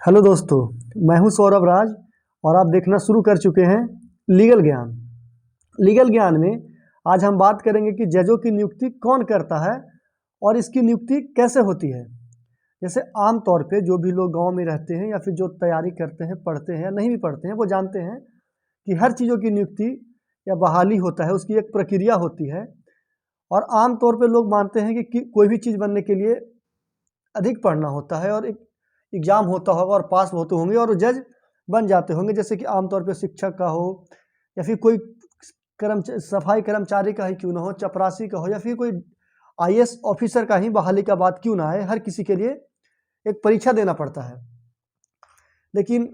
Hello दोस्तों, मैं हूं सौरभ राज और आप देखना शुरू कर चुके हैं लीगल ज्ञान। लीगल ज्ञान में आज हम बात करेंगे कि जजों की नियुक्ति कौन करता है और इसकी नियुक्ति कैसे होती है। जैसे आम तौर पे जो भी लोग गांव में रहते हैं या फिर जो तैयारी करते हैं, पढ़ते हैं या नहीं भी पढ़ते हैं, वो जानते हैं कि हर चीज़ों की नियुक्ति या बहाली होता है, उसकी एक प्रक्रिया होती है। और आम तौर पे लोग मानते हैं कि कोई भी चीज़ बनने के लिए अधिक पढ़ना होता है और एक एग्ज़ाम होता होगा और पास होते होंगे और जज बन जाते होंगे। जैसे कि आमतौर पे शिक्षक का हो या फिर कोई सफाई कर्मचारी का ही क्यों ना हो, चपरासी का हो या फिर कोई आईएएस ऑफिसर का ही बहाली का बात क्यों ना आए, हर किसी के लिए एक परीक्षा देना पड़ता है। लेकिन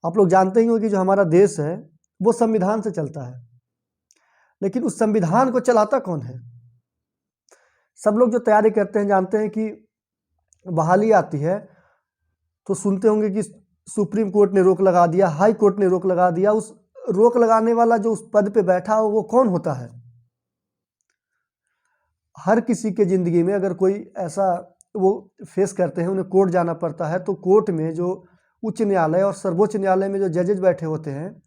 आप लोग जानते ही हो कि जो हमारा देश है वो संविधान से चलता है, लेकिन उस संविधान को चलाता कौन है? सब लोग जो तैयारी करते हैं जानते हैं कि बहाली आती है तो सुनते होंगे कि सुप्रीम कोर्ट ने रोक लगा दिया, हाई कोर्ट ने रोक लगा दिया। उस रोक लगाने वाला जो उस पद पे बैठा हो वो कौन होता है? हर किसी के ज़िंदगी में अगर कोई ऐसा वो फेस करते हैं, उन्हें कोर्ट जाना पड़ता है, तो कोर्ट में जो उच्च न्यायालय और सर्वोच्च न्यायालय में जो जजेज बैठे होते हैं,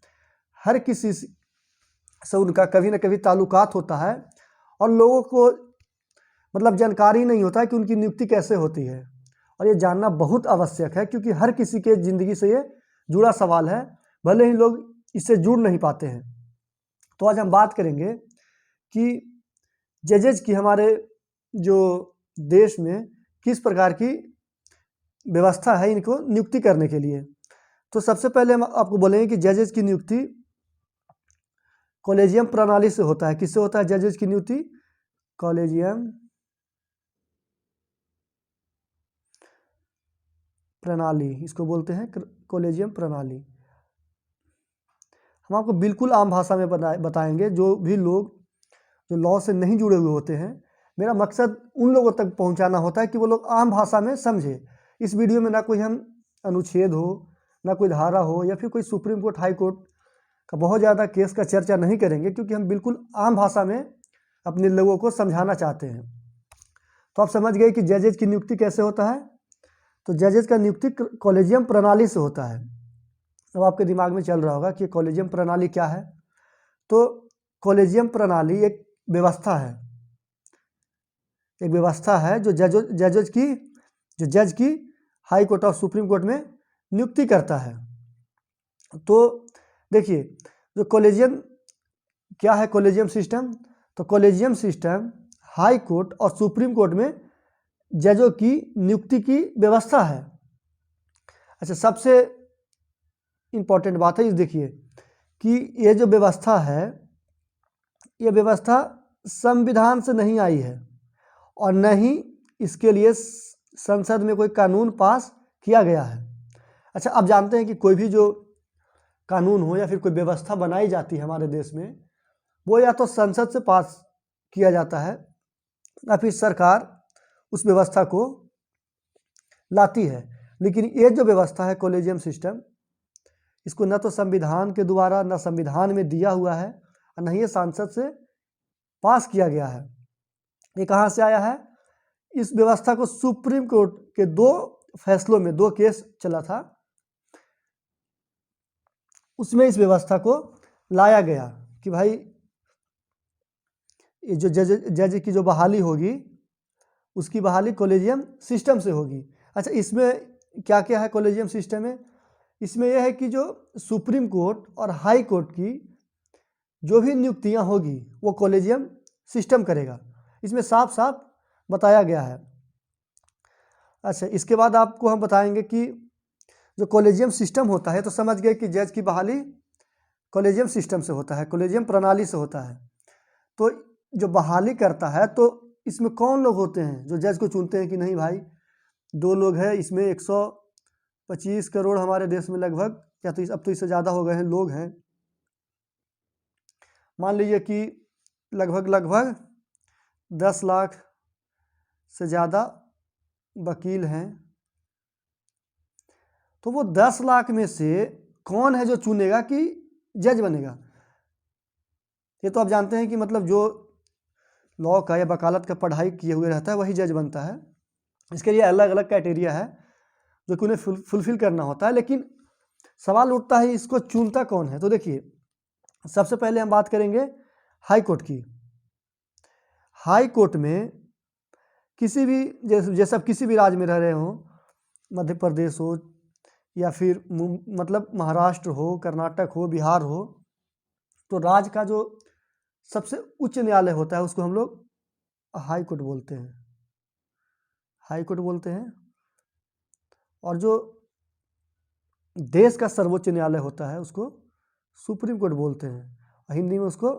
हर किसी से उनका कभी ना कभी ताल्लुकात होता है और लोगों को मतलब जानकारी नहीं होता है कि उनकी नियुक्ति कैसे होती है। और ये जानना बहुत आवश्यक है क्योंकि हर किसी के ज़िंदगी से ये जुड़ा सवाल है, भले ही लोग इससे जुड़ नहीं पाते हैं। तो आज हम बात करेंगे कि जजेज की हमारे जो देश में किस प्रकार की व्यवस्था है इनको नियुक्ति करने के लिए। तो सबसे पहले हम आपको बोलेंगे कि जजेज की नियुक्ति कॉलेजियम प्रणाली से होता है। किससे होता है जजेज की नियुक्ति? कॉलेजियम प्रणाली, इसको बोलते हैं कॉलेजियम प्रणाली। हम आपको बिल्कुल आम भाषा में बताएंगे। जो भी लोग जो लॉ से नहीं जुड़े हुए होते हैं, मेरा मकसद उन लोगों तक पहुंचाना होता है कि वो लोग आम भाषा में समझे। इस वीडियो में ना कोई हम अनुच्छेद हो, ना कोई धारा हो या फिर कोई सुप्रीम कोर्ट हाई कोर्ट का बहुत ज़्यादा केस का चर्चा नहीं करेंगे, क्योंकि हम बिल्कुल आम भाषा में अपने लोगों को समझाना चाहते हैं। तो आप समझ गए कि जजेज की नियुक्ति कैसे होता है। तो जजेज का नियुक्ति कॉलेजियम प्रणाली से होता है। अब आपके दिमाग में चल रहा होगा कि कॉलेजियम प्रणाली क्या है। तो कॉलेजियम प्रणाली एक व्यवस्था है, जो जज की हाई कोर्ट और सुप्रीम कोर्ट में नियुक्ति करता है। तो देखिए, जो कॉलेजियम क्या है, कॉलेजियम सिस्टम। तो कॉलेजियम सिस्टम हाई कोर्ट और सुप्रीम कोर्ट में जजों की नियुक्ति की व्यवस्था है। अच्छा, सबसे इम्पॉर्टेंट बात है इस देखिए कि ये जो व्यवस्था है, ये व्यवस्था संविधान से नहीं आई है और न ही इसके लिए संसद में कोई कानून पास किया गया है। अच्छा, आप जानते हैं कि कोई भी जो कानून हो या फिर कोई व्यवस्था बनाई जाती है हमारे देश में, वो या तो संसद से पास किया जाता है या फिर सरकार उस व्यवस्था को लाती है। लेकिन ये जो व्यवस्था है कॉलेजियम सिस्टम, इसको न तो संविधान के द्वारा, न संविधान में दिया हुआ है और न ही ये सांसद से पास किया गया है। ये कहाँ से आया है? इस व्यवस्था को सुप्रीम कोर्ट के दो फैसलों में, दो केस चला था, उसमें इस व्यवस्था को लाया गया कि भाई ये जो जज की जो बहाली होगी, उसकी बहाली कॉलेजियम सिस्टम से होगी। अच्छा, इसमें क्या क्या है कॉलेजियम सिस्टम में? इसमें यह है कि जो सुप्रीम कोर्ट और हाई कोर्ट की जो भी नियुक्तियां होगी वो कॉलेजियम सिस्टम करेगा। इसमें साफ साफ बताया गया है। अच्छा, इसके बाद आपको हम बताएंगे कि जो कॉलेजियम सिस्टम होता है, तो समझ गए कि जज की बहाली कॉलेजियम सिस्टम से होता है, कॉलेजियम प्रणाली से होता है। तो जो बहाली करता है, तो इसमें कौन लोग होते हैं जो जज को चुनते हैं कि नहीं भाई, दो लोग हैं, इसमें 125 करोड़ हमारे देश में लगभग, या तो अब तो इससे ज़्यादा हो गए हैं, लोग हैं। मान लीजिए कि लगभग 10 लाख से ज़्यादा वकील हैं। तो वो 10 लाख में से कौन है जो चुनेगा कि जज बनेगा? ये तो आप जानते हैं कि मतलब जो लॉ का या वकालत का पढ़ाई किए हुए रहता है वही जज बनता है। इसके लिए अलग अलग क्राइटेरिया है। जो कि उन्हें फुलफिल करना होता है। लेकिन सवाल उठता है इसको चुनता कौन है। तो देखिए, सबसे पहले हम बात करेंगे हाई कोर्ट की। हाई कोर्ट में किसी भी जैसे आप किसी भी राज्य में रह रहे हो, मध्य प्रदेश हो या फिर मतलब महाराष्ट्र हो, कर्नाटक हो, बिहार हो, तो राज्य का जो सबसे उच्च न्यायालय होता है उसको हम लोग हाई कोर्ट बोलते हैं, हाई कोर्ट बोलते हैं। और जो देश का सर्वोच्च न्यायालय होता है उसको सुप्रीम कोर्ट बोलते हैं। हिंदी में उसको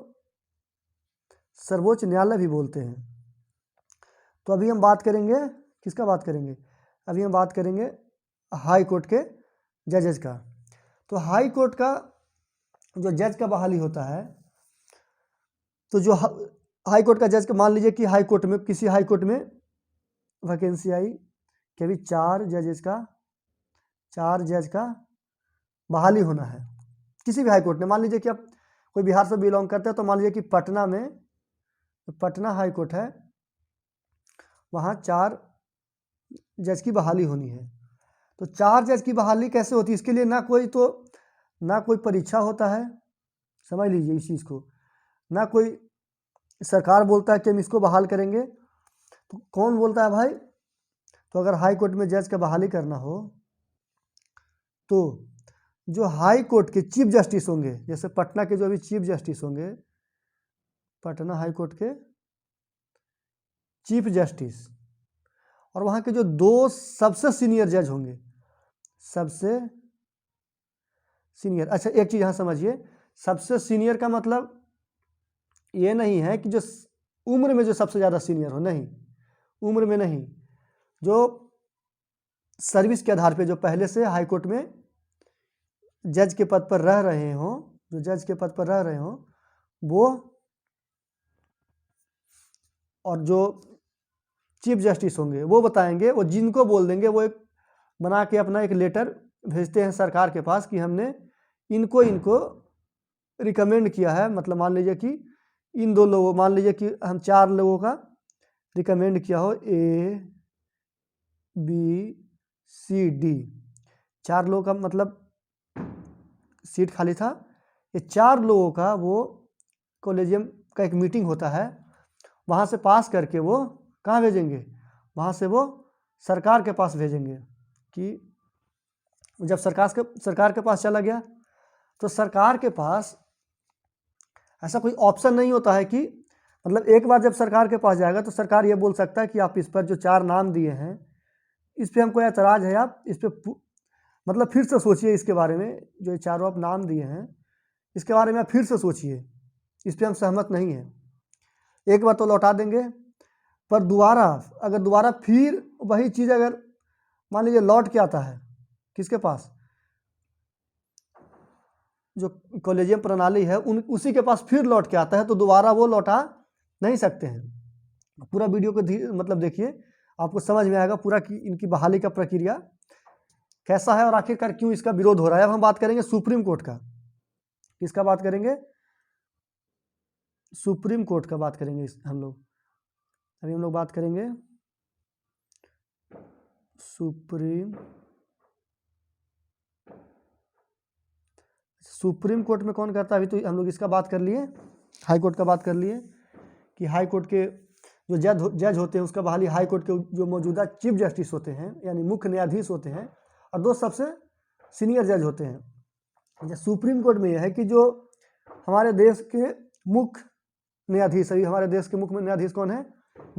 सर्वोच्च न्यायालय भी बोलते हैं। तो अभी हम बात करेंगे किसका बात करेंगे, अभी हम बात करेंगे हाई कोर्ट के जजेस का। तो हाई कोर्ट का जो जज का बहाली होता है, तो जो हाई कोर्ट का जज का, मान लीजिए कि हाई कोर्ट में किसी हाई कोर्ट में वैकेंसी आई कि अभी 4 जज का बहाली होना है किसी भी हाई कोर्ट में। मान लीजिए कि आप कोई बिहार से बिलोंग करते हैं, तो मान लीजिए कि पटना में पटना हाई कोर्ट है, वहाँ 4 जज की बहाली होनी है। तो 4 जज की बहाली कैसे होती है, इसके लिए ना कोई परीक्षा होता है, समझ लीजिए इस चीज़ को, ना कोई सरकार बोलता है कि हम इसको बहाल करेंगे। तो कौन बोलता है भाई, तो अगर हाई कोर्ट में जज का बहाली करना हो तो जो हाई कोर्ट के चीफ जस्टिस होंगे, जैसे पटना के जो अभी चीफ जस्टिस होंगे, पटना हाई कोर्ट के चीफ जस्टिस, और वहाँ के जो 2 सबसे सीनियर जज होंगे, सबसे सीनियर। अच्छा, एक चीज़ यहाँ समझिए, सबसे सीनियर का मतलब ये नहीं है कि जो उम्र में जो सबसे ज़्यादा सीनियर हो, नहीं, उम्र में नहीं, जो सर्विस के आधार पे जो पहले से हाई कोर्ट में जज के पद पर रह रहे हो, जो जज के पद पर रह रहे हो वो, और जो चीफ जस्टिस होंगे वो बताएंगे, वो जिनको बोल देंगे, वो एक बना के अपना एक लेटर भेजते हैं सरकार के पास कि हमने इनको रिकमेंड किया है। मतलब मान लीजिए कि इन 2 लोगों, मान लीजिए कि हम 4 लोगों का रिकमेंड किया हो, A B C D, 4 लोगों का मतलब सीट खाली था। ये 4 लोगों का वो कॉलेजियम का एक मीटिंग होता है, वहाँ से पास करके वो कहाँ भेजेंगे, वहाँ से वो सरकार के पास भेजेंगे। कि जब सरकार के पास चला गया, तो सरकार के पास ऐसा कोई ऑप्शन नहीं होता है कि मतलब एक बार जब सरकार के पास जाएगा तो सरकार ये बोल सकता है कि आप इस पर जो 4 नाम दिए हैं इस पर हमको एतराज़ है, आप इस पर मतलब फिर से सोचिए, इसके बारे में जो ये 4 आप नाम दिए हैं इसके बारे में आप फिर से सोचिए, इस पर हम सहमत नहीं हैं। एक बार तो लौटा देंगे, पर दोबारा फिर वही चीज़ अगर मान लीजिए लौट के आता है किसके पास, जो कॉलेजियम प्रणाली है उसी के पास फिर लौट के आता है, तो दोबारा वो लौटा नहीं सकते हैं। पूरा वीडियो को मतलब देखिए, आपको समझ में आएगा पूरा कि इनकी बहाली का प्रक्रिया कैसा है और आखिरकार क्यों इसका विरोध हो रहा है। अब हम बात करेंगे सुप्रीम कोर्ट का। किसका बात करेंगे, सुप्रीम कोर्ट का बात करेंगे हम लोग। अभी हम लोग बात करेंगे सुप्रीम कोर्ट में कौन करता है। अभी तो हम लोग इसका बात कर लिए, हाई कोर्ट का बात कर लिए कि हाई कोर्ट के जो जज होते हैं उसका बहाली हाई कोर्ट के जो मौजूदा चीफ जस्टिस होते हैं यानी मुख्य न्यायाधीश होते हैं, और 2 सबसे सीनियर जज होते हैं। सुप्रीम कोर्ट में यह है कि जो हमारे देश के मुख्य न्यायाधीश, अभी हमारे देश के मुख्य न्यायाधीश कौन है,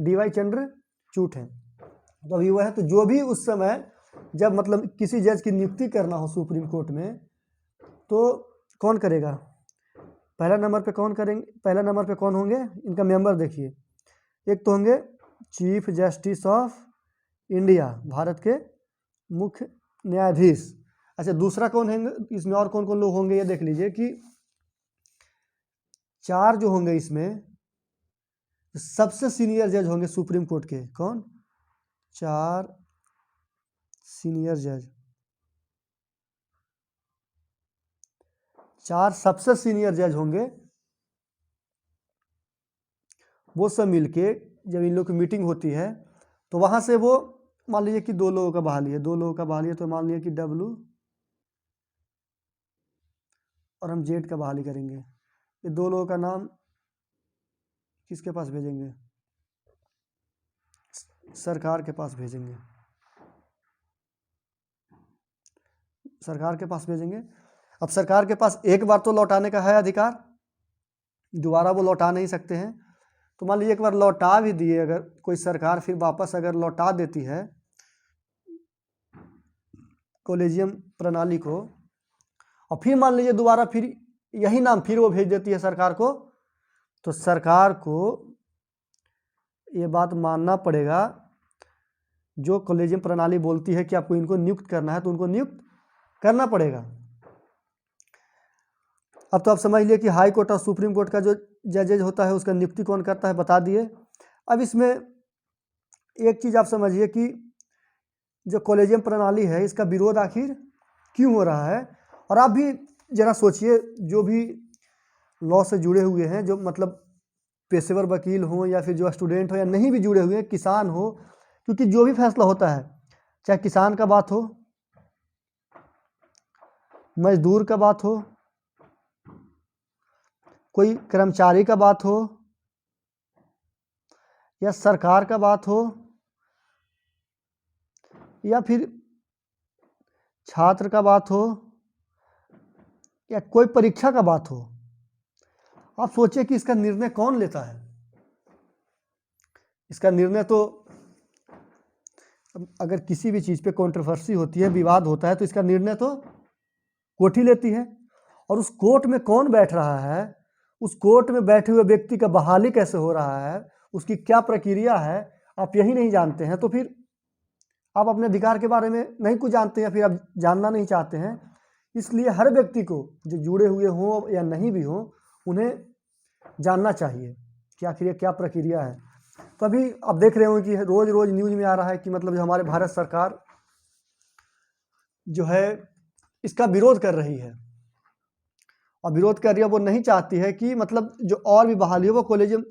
DY चंद्रचूड़ हैं। तो अभी वह है, तो जो भी उस समय जब मतलब किसी जज की नियुक्ति करना हो सुप्रीम कोर्ट में, तो कौन करेगा, पहला नंबर पे कौन होंगे, इनका मेंबर देखिए, एक तो होंगे chief justice of India, Bharat के मुख्य न्यायाधीश। अच्छा, दूसरा कौन है इसमें, और कौन कौन लोग होंगे ये देख लीजिए कि 4 जो होंगे इसमें सबसे सीनियर जज होंगे सुप्रीम कोर्ट के, कौन, 4 सीनियर जज, 4 सबसे सीनियर जज होंगे। वो सब मिलके जब इन लोग की मीटिंग होती है तो वहाँ से वो मान लीजिए कि 2 लोगों का बहाली है, 2 लोगों का बहाली है, तो मान लीजिए कि W और हम Z का बहाली करेंगे। ये 2 लोगों का नाम किसके पास भेजेंगे? सरकार के पास भेजेंगे, सरकार के पास भेजेंगे। अब सरकार के पास एक बार तो लौटाने का है अधिकार, दोबारा वो लौटा नहीं सकते हैं। तो मान लीजिए एक बार लौटा भी दिए, अगर कोई सरकार फिर वापस अगर लौटा देती है कॉलेजियम प्रणाली को, और फिर मान लीजिए दोबारा फिर यही नाम फिर वो भेज देती है सरकार को, तो सरकार को ये बात मानना पड़ेगा, जो कॉलेजियम प्रणाली बोलती है कि आपको इनको नियुक्त करना है तो उनको नियुक्त करना पड़ेगा। अब तो आप समझ लिए कि हाई कोर्ट और सुप्रीम कोर्ट का जो जजेज होता है उसका नियुक्ति कौन करता है, बता दिए। अब इसमें एक चीज़ आप समझिए कि जो कॉलेजियम प्रणाली है इसका विरोध आखिर क्यों हो रहा है। और आप भी जरा सोचिए, जो भी लॉ से जुड़े हुए हैं, जो मतलब पेशेवर वकील हो या फिर जो स्टूडेंट हो या नहीं भी जुड़े हुए, किसान हो, क्योंकि जो भी फैसला होता है, चाहे किसान का बात हो, मजदूर का बात हो, कोई कर्मचारी का बात हो, या सरकार का बात हो, या फिर छात्र का बात हो, या कोई परीक्षा का बात हो, आप सोचिए कि इसका निर्णय कौन लेता है। इसका निर्णय तो अगर किसी भी चीज़ पे कंट्रोवर्सी होती है, विवाद होता है, तो इसका निर्णय तो कोर्ट ही लेती है। और उस कोर्ट में कौन बैठ रहा है, उस कोर्ट में बैठे हुए व्यक्ति का बहाली कैसे हो रहा है, उसकी क्या प्रक्रिया है, आप यही नहीं जानते हैं, तो फिर आप अपने अधिकार के बारे में नहीं कुछ जानते हैं, फिर आप जानना नहीं चाहते हैं। इसलिए हर व्यक्ति को, जो जुड़े हुए हों या नहीं भी हों, उन्हें जानना चाहिए कि आखिर ये क्या प्रक्रिया है। तो अभी आप देख रहे होंगे कि रोज़ रोज़ न्यूज़ में आ रहा है कि मतलब जो हमारे भारत सरकार जो है इसका विरोध कर रही है, और विरोध कर रही है, वो नहीं चाहती है कि मतलब जो और भी बहाली हो वो कॉलेजियम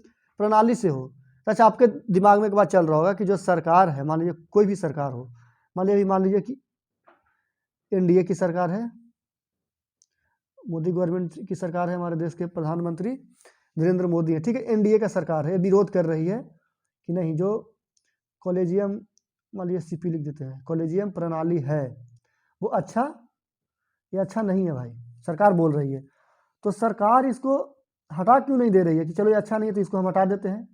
प्रणाली से हो। अच्छा, आपके दिमाग में एक बात चल रहा होगा कि जो सरकार है, मान लीजिए कोई भी सरकार हो, मान लीजिए कि एनडीए की सरकार है, मोदी गवर्नमेंट की सरकार है, हमारे देश के प्रधानमंत्री नरेंद्र मोदी है, ठीक है, एनडीए का सरकार है, विरोध कर रही है कि नहीं, जो कॉलेजियम, मान लीजिए सीपी लिख देते हैं, कॉलेजियम प्रणाली है वो अच्छा या अच्छा नहीं है भाई, सरकार बोल रही है। तो सरकार इसको हटा क्यों नहीं दे रही है कि चलो ये अच्छा नहीं है तो इसको हम हटा देते हैं।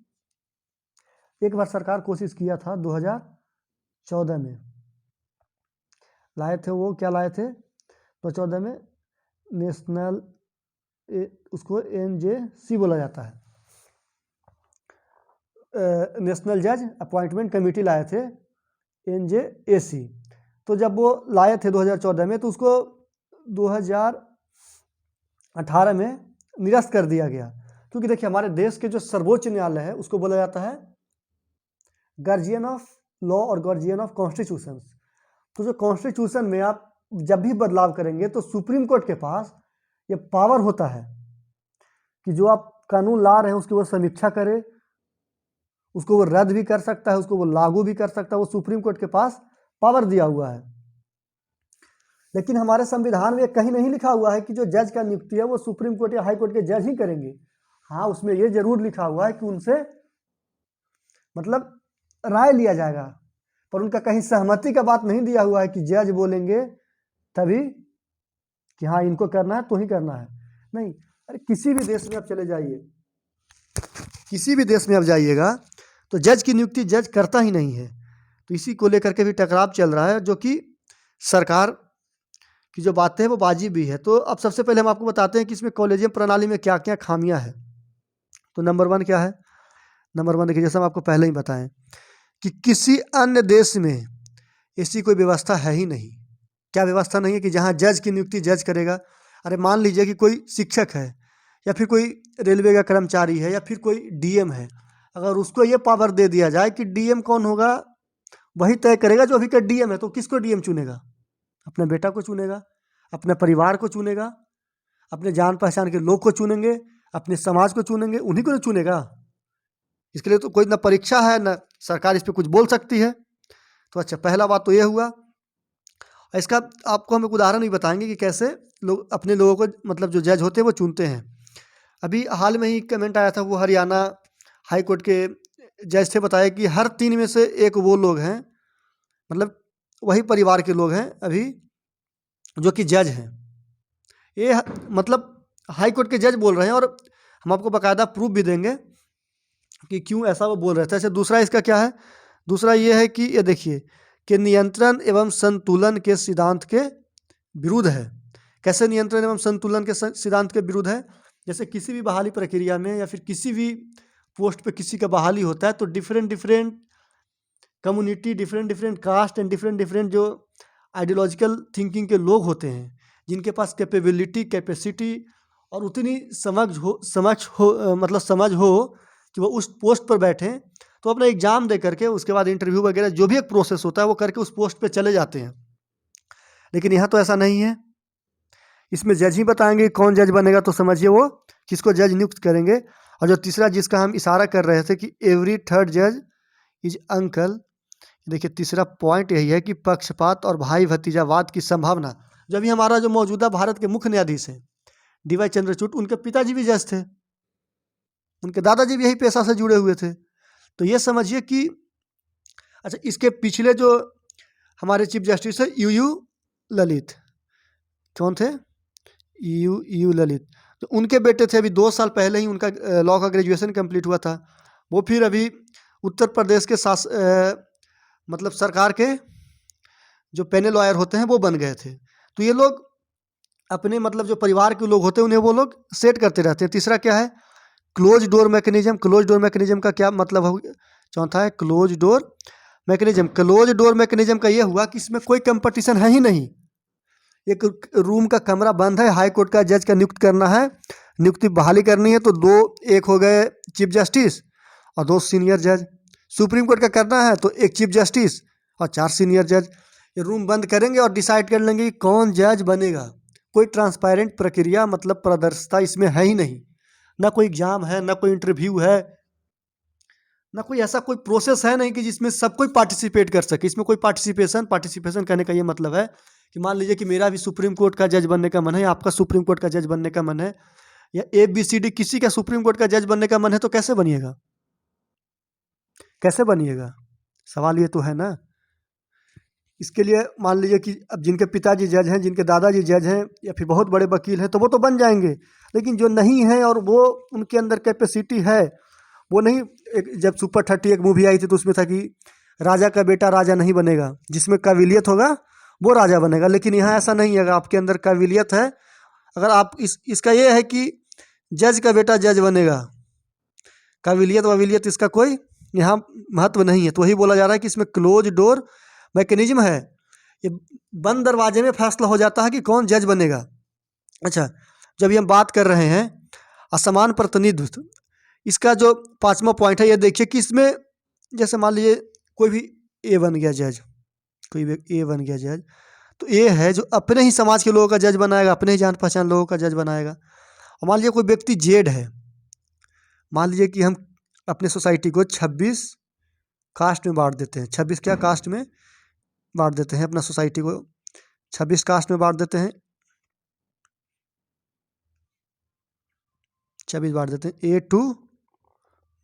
एक बार सरकार कोशिश किया था 2014 में, लाए थे वो, क्या लाए थे 2014 में, नेशनल, उसको NJC बोला जाता है, नेशनल जज अपॉइंटमेंट कमेटी लाए थे, NJAC। तो जब वो लाए थे 2014 में, तो उसको 2018 में निरस्त कर दिया गया, क्योंकि देखिए हमारे देश के जो सर्वोच्च न्यायालय है उसको बोला जाता है गार्जियन ऑफ लॉ और गार्जियन ऑफ कॉन्स्टिट्यूशन। तो जो कॉन्स्टिट्यूशन में आप जब भी बदलाव करेंगे तो सुप्रीम कोर्ट के पास ये पावर होता है कि जो आप कानून ला रहे हैं उसकी वो समीक्षा करे, उसको वो रद्द भी कर सकता है, उसको वो लागू भी कर सकता है, वो सुप्रीम कोर्ट के पास पावर दिया हुआ है। लेकिन हमारे संविधान में कहीं नहीं लिखा हुआ है कि जो जज का नियुक्ति है वो सुप्रीम कोर्ट या हाई कोर्ट के जज ही करेंगे। हाँ, उसमें ये जरूर लिखा हुआ है कि उनसे मतलब राय लिया जाएगा, पर उनका कहीं सहमति का बात नहीं दिया हुआ है कि जज बोलेंगे तभी कि हाँ इनको करना है तो ही करना है, नहीं। अरे किसी भी देश में आप चले जाइए, किसी भी देश में आप जाइएगा तो जज की नियुक्ति जज करता ही नहीं है। तो इसी को लेकर के भी टकराव चल रहा है, जो कि सरकार की जो बातें हैं वो वाजिब भी है। तो अब सबसे पहले हम आपको बताते हैं कि इसमें कॉलेजियम प्रणाली में क्या क्या खामियां हैं। तो नंबर 1 क्या है? नंबर 1 देखिए, जैसे हम आपको पहले ही बताएं कि किसी अन्य देश में ऐसी कोई व्यवस्था है ही नहीं। क्या व्यवस्था नहीं है कि जहाँ जज की नियुक्ति जज करेगा? अरे मान लीजिए कि कोई शिक्षक है, या फिर कोई रेलवे का कर्मचारी है, या फिर कोई डीएम है, अगर उसको ये पावर दे दिया जाए कि डीएम कौन होगा वही तय करेगा जो अभी का डीएम है, तो किसको डीएम चुनेगा? अपने बेटा को चुनेगा, अपने परिवार को चुनेगा, अपने जान पहचान के लोग को चुनेंगे, अपने समाज को चुनेंगे, उन्हीं को तो चुनेगा। इसके लिए तो कोई ना परीक्षा है ना सरकार इस पर कुछ बोल सकती है। तो अच्छा, पहला बात तो ये हुआ। इसका आपको हम एक उदाहरण भी बताएंगे कि कैसे लोग अपने लोगों को, मतलब जो जज होते हैं वो चुनते हैं। अभी हाल में ही कमेंट आया था, वो हरियाणा हाई कोर्ट के जज थे, बताया कि हर 3 में से एक वो लोग हैं, मतलब वही परिवार के लोग हैं अभी, जो कि जज हैं। ये मतलब हाई कोर्ट के जज बोल रहे हैं, और हम आपको बाकायदा प्रूफ भी देंगे कि क्यों ऐसा वो बोल रहे थे। अच्छा, दूसरा इसका क्या है? दूसरा ये है कि ये देखिए कि नियंत्रण एवं संतुलन के सिद्धांत के विरुद्ध है। कैसे नियंत्रण एवं संतुलन के सिद्धांत के विरुद्ध है? जैसे किसी भी बहाली प्रक्रिया में या फिर किसी भी पोस्ट पे किसी का बहाली होता है, तो different different community, different different caste and different different जो आइडियोलॉजिकल थिंकिंग के लोग होते हैं, जिनके पास कैपेबिलिटी, कैपेसिटी और उतनी समझ हो कि वो उस पोस्ट पर बैठें, तो अपना एग्ज़ाम दे करके उसके बाद इंटरव्यू वगैरह जो भी एक प्रोसेस होता है वो करके उस पोस्ट पे चले जाते हैं। लेकिन यहाँ तो ऐसा नहीं है। इसमें जज ही बताएंगे कौन जज बनेगा, तो समझिए वो किसको जज नियुक्त करेंगे। और जो तीसरा जिसका हम इशारा कर रहे थे कि एवरी थर्ड जज इज अंकल, देखिए तीसरा पॉइंट यही है कि पक्षपात और भाई भतीजावाद की संभावना। जब भी हमारा जो मौजूदा भारत के मुख्य न्यायाधीश हैं डी.वाई. चंद्रचूड़, उनके पिताजी भी जज थे, उनके दादाजी भी यही पेशा से जुड़े हुए थे। तो ये समझिए कि अच्छा, इसके पिछले जो हमारे चीफ जस्टिस है यू ललित, कौन थे? यू ललित, तो उनके बेटे थे। अभी 2 साल पहले ही उनका लॉ का ग्रेजुएशन कंप्लीट हुआ था। वो फिर अभी उत्तर प्रदेश के मतलब सरकार के जो पैनल लॉयर होते हैं वो बन गए थे। तो ये लोग अपने, मतलब जो परिवार के लोग होते हैं उन्हें वो लोग सेट करते रहते हैं। तीसरा क्या है? Close door mechanism. Close door mechanism का क्या मतलब हो? चौथा है close door mechanism. Close door mechanism का ये हुआ कि इसमें कोई कंपटीशन है ही नहीं। एक रूम का कमरा बंद है, हाई कोर्ट का जज का नियुक्त करना है, नियुक्ति बहाली करनी है, तो 2 एक हो गए चीफ जस्टिस और 2 सीनियर जज। सुप्रीम कोर्ट का करना है तो 1 चीफ जस्टिस और 4 सीनियर जज। ये रूम बंद करेंगे और डिसाइड कर लेंगे कि कौन जज बनेगा। कोई ट्रांसपेरेंट प्रक्रिया, मतलब पारदर्शिता इसमें है ही नहीं। ना कोई एग्जाम है, ना कोई इंटरव्यू है, ना कोई ऐसा कोई प्रोसेस है नहीं कि जिसमें सब कोई पार्टिसिपेट कर सके। इसमें कोई पार्टिसिपेशन करने का ये मतलब है कि मान लीजिए कि मेरा भी सुप्रीम कोर्ट का जज बनने का मन है, आपका सुप्रीम कोर्ट का जज बनने का मन है, या ABCD किसी का सुप्रीम कोर्ट का जज बनने का मन है, तो कैसे बनिएगा? कैसे बनिएगा? सवाल ये तो है ना। इसके लिए मान लीजिए कि अब जिनके पिताजी जज हैं, जिनके दादाजी जज हैं, या फिर बहुत बड़े वकील हैं, तो वो तो बन जाएंगे। लेकिन जो नहीं है और वो उनके अंदर कैपेसिटी है, वो नहीं। जब सुपर 30 एक मूवी आई थी तो उसमें था कि राजा का बेटा राजा नहीं बनेगा, जिसमें काबिलियत होगा वो राजा बनेगा। लेकिन यहाँ ऐसा नहीं है। अगर आपके अंदर काबिलियत है, अगर आप इसका ये है कि जज का बेटा जज बनेगा, काबिलियत वाबिलियत इसका कोई यहाँ महत्व नहीं है। तो वही बोला जा रहा है कि इसमें क्लोज डोर मैकेनिज्म है। ये बंद दरवाजे में फैसला हो जाता है कि कौन जज बनेगा। अच्छा, जब ये हम बात कर रहे हैं असमान प्रतिनिधित्व, इसका जो 5वां पॉइंट है, ये देखिए कि इसमें जैसे मान लीजिए कोई भी ए बन गया जज, कोई भी ए बन गया जज, तो ए है जो अपने ही समाज के लोगों का जज बनाएगा, अपने ही जान पहचान लोगों का जज बनाएगा। और मान लीजिए कोई व्यक्ति जेड है, मान लीजिए कि हम अपने सोसाइटी को 26 कास्ट में बांट देते हैं। 26 क्या कास्ट में बांट देते हैं? अपना सोसाइटी को 26 कास्ट में बांट देते हैं, 26 बांट देते हैं, A to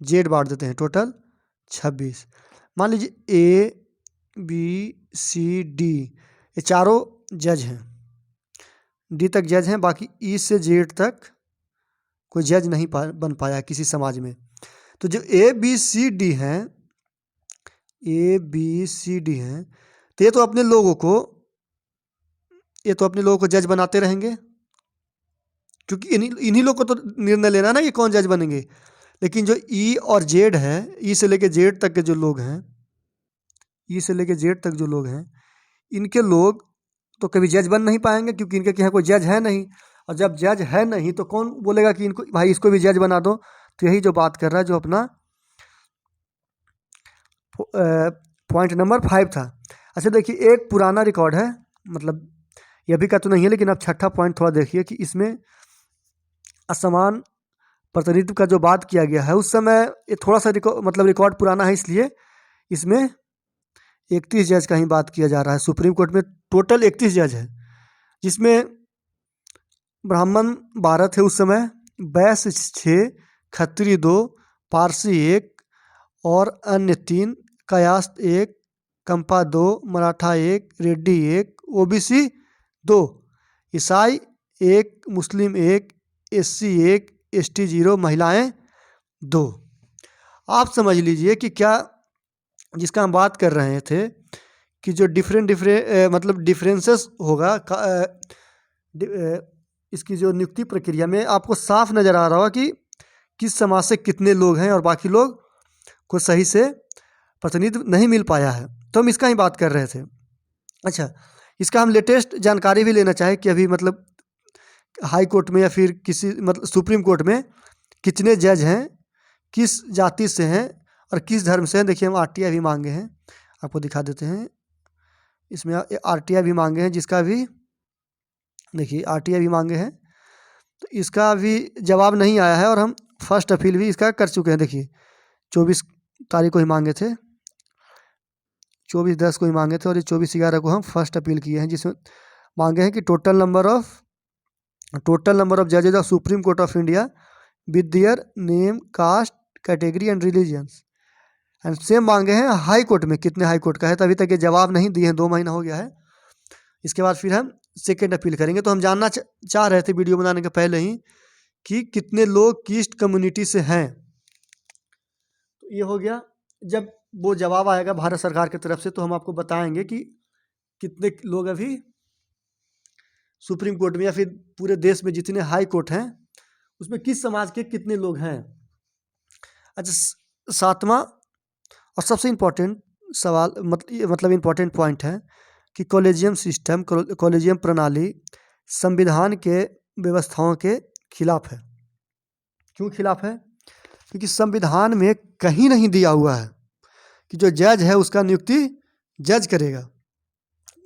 Z बांट देते हैं, टोटल 26। मान लीजिए ABCD ये चारों जज हैं, D तक जज हैं, बाकी E से Z तक कोई जज नहीं बन पाया किसी समाज में। तो जो ABCD हैं, ABCD हैं, तो ये तो अपने लोगों को जज बनाते रहेंगे, क्योंकि इन्हीं लोग को तो निर्णय लेना ना कि कौन जज बनेंगे। लेकिन जो ई और जेड है, ई से लेके जेड तक के जो लोग हैं, ई से लेके जेड तक जो लोग हैं, इनके लोग तो कभी जज बन नहीं पाएंगे, क्योंकि इनके यहाँ कोई जज है नहीं। और जब जज है नहीं तो कौन बोलेगा कि इनको भाई इसको भी जज बना दो? तो यही जो बात कर रहा है, जो अपना पॉइंट नंबर 5 था। अच्छा देखिए, एक पुराना रिकॉर्ड है, मतलब ये अभी का तो नहीं है, लेकिन अब 6ठा पॉइंट थोड़ा देखिए कि इसमें असमान प्रतिनिधित्व का जो बात किया गया है, उस समय ये थोड़ा सा रिकॉर्ड पुराना है, इसलिए इसमें 31 जज का ही बात किया जा रहा है। सुप्रीम कोर्ट में टोटल 31 जज है, जिसमें ब्राह्मण 12 थे उस समय, वैश्य 6, खत्री 2, पारसी 1 और अन्य 3, कायस्थ 1, कंपा 2, मराठा 1, रेड्डी 1, ओबीसी 2, ईसाई 1, मुस्लिम 1, एससी 1, एसटी 0, महिलाएं 2। आप समझ लीजिए कि क्या जिसका हम बात कर रहे थे कि जो डिफरेंट मतलब डिफरेंसेस होगा इसकी जो नियुक्ति प्रक्रिया में आपको साफ नज़र आ रहा होगा कि किस समाज से कितने लोग हैं और बाकी लोग को सही से प्रतिनिधित्व नहीं मिल पाया है। तो हम इसका ही बात कर रहे थे। अच्छा, इसका हम लेटेस्ट जानकारी भी लेना चाहें कि अभी मतलब हाई कोर्ट में या फिर किसी मतलब सुप्रीम कोर्ट में कितने जज हैं, किस जाति से हैं और किस धर्म से हैं। देखिए हम आरटीआई भी मांगे हैं, आपको दिखा देते हैं। इसमें आरटीआई भी मांगे हैं, जिसका भी देखिए आरटीआई भी मांगे हैं, तो इसका भी जवाब नहीं आया है और हम फर्स्ट अपील भी इसका कर चुके हैं। देखिए 24 तारीख को ही मांगे थे, 24/10 को ही मांगे थे और ये 24/11 को हम फर्स्ट अपील किए हैं, जिसमें मांगे हैं कि टोटल नंबर ऑफ जजेज of supreme court of India with their name, caste, category and religions. And same मांगे हैं हाई कोर्ट में कितने हाई कोर्ट का है, तो अभी तक ये जवाब नहीं दिए हैं, 2 महीना हो गया है। इसके बाद फिर हम सेकेंड अपील करेंगे। तो हम जानना चाह रहे थे वीडियो बनाने के पहले ही कि कितने लोग किस कम्युनिटी से हैं। तो ये हो गया। जब वो जवाब आएगा भारत सरकार की तरफ से तो हम आपको बताएंगे कि कितने लोग अभी सुप्रीम कोर्ट में या फिर पूरे देश में जितने हाई कोर्ट हैं उसमें किस समाज के कितने लोग हैं। अच्छा, 7वां और सबसे इम्पोर्टेंट सवाल मतलब इम्पोर्टेंट पॉइंट है कि कॉलेजियम सिस्टम, कॉलेजियम प्रणाली संविधान के व्यवस्थाओं के खिलाफ है। क्यों खिलाफ है? क्योंकि संविधान में कहीं नहीं दिया हुआ है कि जो जज है उसका नियुक्ति जज करेगा।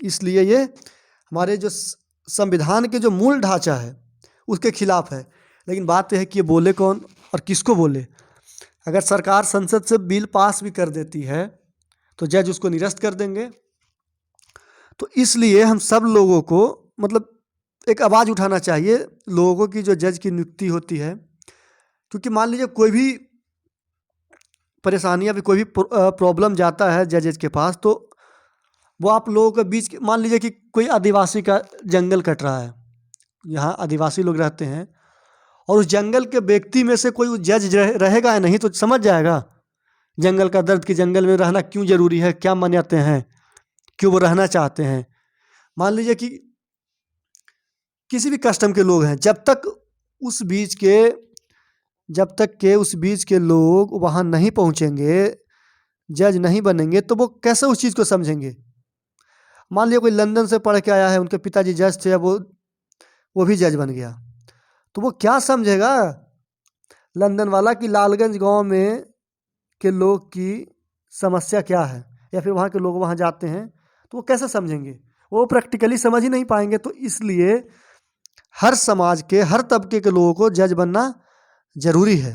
इसलिए ये हमारे जो संविधान के जो मूल ढांचा है उसके खिलाफ है। लेकिन बात यह है कि ये बोले कौन और किसको बोले। अगर सरकार संसद से बिल पास भी कर देती है तो जज उसको निरस्त कर देंगे। तो इसलिए हम सब लोगों को मतलब एक आवाज़ उठाना चाहिए लोगों की जो जज की नियुक्ति होती है। क्योंकि मान लीजिए कोई भी परेशानी या फिर कोई भी प्रॉब्लम जाता है जजेज के पास, तो वो आप लोगों के बीच मान लीजिए कि कोई आदिवासी का जंगल कट रहा है, यहाँ आदिवासी लोग रहते हैं और उस जंगल के व्यक्ति में से कोई जज रहेगा या नहीं तो समझ जाएगा जंगल का दर्द कि जंगल में रहना क्यों ज़रूरी है, क्या मान्यताएं हैं, क्यों वो रहना चाहते हैं। मान लीजिए कि किसी भी कस्टम के लोग हैं, जब तक उस बीच के लोग वहाँ नहीं पहुँचेंगे, जज नहीं बनेंगे, तो वो कैसे उस चीज़ को समझेंगे। मान लिया कोई लंदन से पढ़ के आया है, उनके पिताजी जज थे, वो भी जज बन गया, तो वो क्या समझेगा लंदन वाला कि लालगंज गांव में के लोग की समस्या क्या है, या फिर वहाँ के लोग वहाँ जाते हैं तो वो कैसे समझेंगे, वो प्रैक्टिकली समझ ही नहीं पाएंगे। तो इसलिए हर समाज के हर तबके के लोगों को जज बनना ज़रूरी है।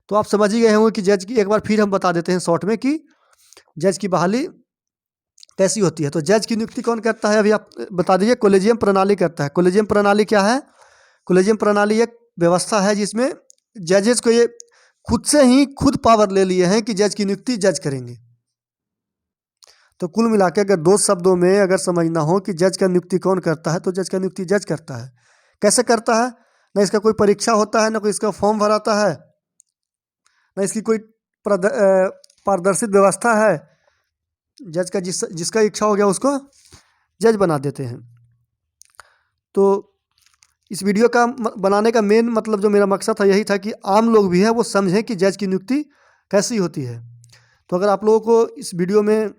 तो आप समझ ही गए होंगे कि जज की एक बार फिर हम बता देते हैं शॉर्ट में कि जज की बहाली कैसी होती है। तो जज की नियुक्ति कौन करता है, अभी आप बता दीजिए। कॉलेजियम प्रणाली करता है। कॉलेजियम प्रणाली क्या है? कॉलेजियम प्रणाली एक व्यवस्था है जिसमें जजेस को ये खुद पावर ले लिए हैं कि जज की नियुक्ति जज करेंगे। तो कुल मिलाकर अगर 2 शब्दों में अगर समझना हो कि जज का नियुक्ति कौन करता है, तो जज का नियुक्ति जज करता है। कैसे करता है? ना इसका कोई परीक्षा होता है, ना कोई इसका फॉर्म भराता है, ना इसकी कोई पारदर्शित व्यवस्था है। जज का जिसका इच्छा हो गया उसको जज बना देते हैं। तो इस वीडियो का बनाने का मेन मतलब जो मेरा मकसद था यही था कि आम लोग भी हैं वो समझें कि जज की नियुक्ति कैसी होती है। तो अगर आप लोगों को इस वीडियो में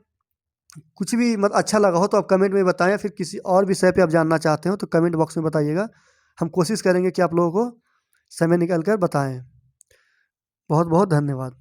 कुछ भी अच्छा लगा हो तो आप कमेंट में बताएं, फिर किसी और विषय पे आप जानना चाहते हो तो कमेंट बॉक्स में बताइएगा। हम कोशिश करेंगे कि आप लोगों को समय निकाल कर बताएं। बहुत बहुत धन्यवाद।